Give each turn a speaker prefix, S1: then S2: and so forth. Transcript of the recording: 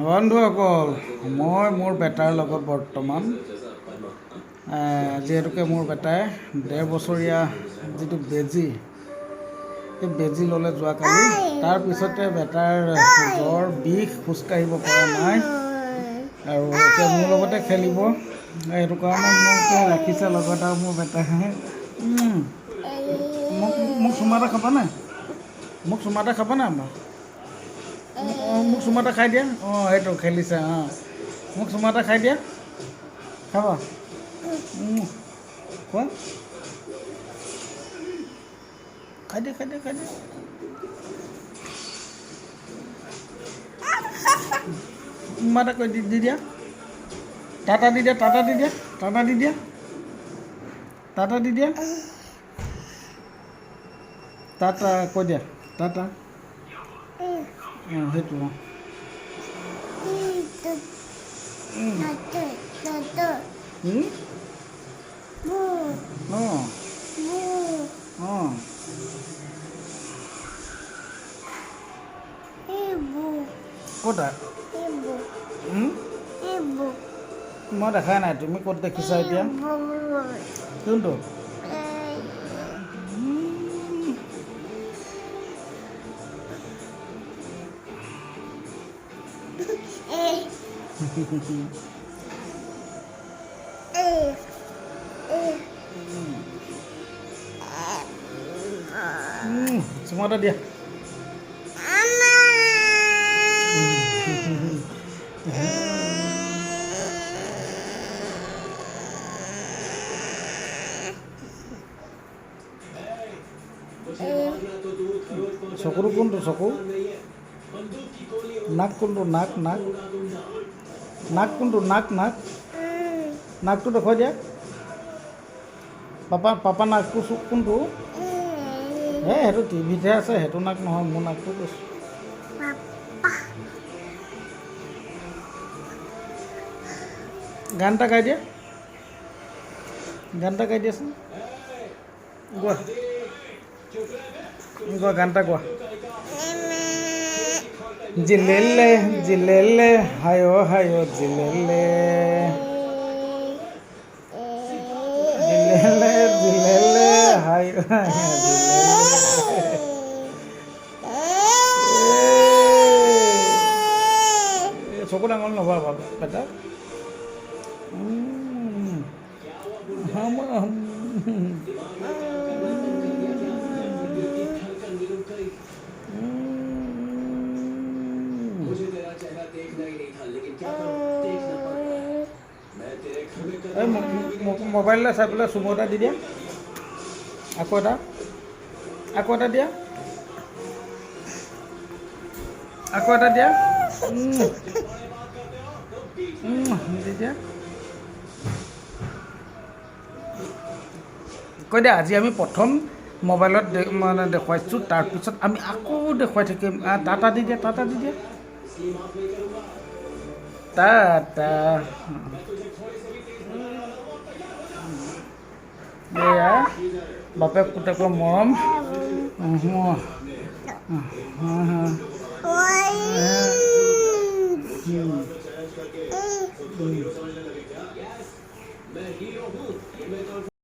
S1: বন্ধুসকল, মই মোৰ বেটাৰ লগত বৰ্তমান যিহেতুকে মোৰ বেটাই 1.5 বছৰীয়া যিটো বেজী, সেই বেজী ল'লে যোৱাকালি। তাৰপিছতে বেটাৰ জ্বৰ, বিষ, খোজকাঢ়িব পৰা নাই আৰু এতিয়া মোৰ লগতে খেলিব। সেইটো কাৰণে মোক ৰাখিছে লগত। আৰু মোৰ বেটাই মোক চুমা এটা খাবা নাই? মোক চুমা এটা খাবা নাই? মোক চুমা এটা খাই দিয়া। সেইটো খেলিছে। মোক চুমা এটা খাই দিয়া। খাবা? কোৱা, খাই দিয়া, খাই দিয়া, খাই দিয়া। চুমা এটা কৈ দি দিয়া। টাটা দি দিয়া, টাটা দি দিয়া, টাটা দি দিয়া, টাটা দি দিয়া, টাটা কৈ দিয়া, টাটা। সেইটো ক'তা? মই দেখাই নাই। তুমি ক'ত দেখিছা এতিয়া? কোনটো? চুমা এটা দিয়া। চকুটো কোনটো? চকু নাক কোনটো? নাক নাক নাক কোনটো? নাক নাক নাকটো দেখুৱাই দিয়া। পাপা নাকটো কোনটো? সেইটো টিভিতহে আছে। সেইটো নাক নহয়, মোৰ নাকটো কৈছোঁ। গান এটা গাই দিয়া। গান এটা গাই দিয়াচোন। গোৱা, গোৱা, গান এটা গোৱা। জিলেলে জিলেলে হায় হায় জিলেলে, জিলেলে জিলেলে হায় হায় জিলেলে। চকু ডাঙৰ নভৰাবা বেটা। মোবাইললৈ চাই পেলাই চুমু এটা দি দিয়া। আকৌ এটা দিয়া। আকৌ এটা দিয়া। দি দিয়া। কৈ দিয়া, আজি আমি প্ৰথম মোবাইলত মানে দেখুৱাইছোঁ, তাৰপিছত আমি আকৌ দেখুৱাই থাকিম। টাটা দি দিয়া, টাটা দি দিয়া, টাটা। এয়া বাপেক পুতেকৰ মৰম।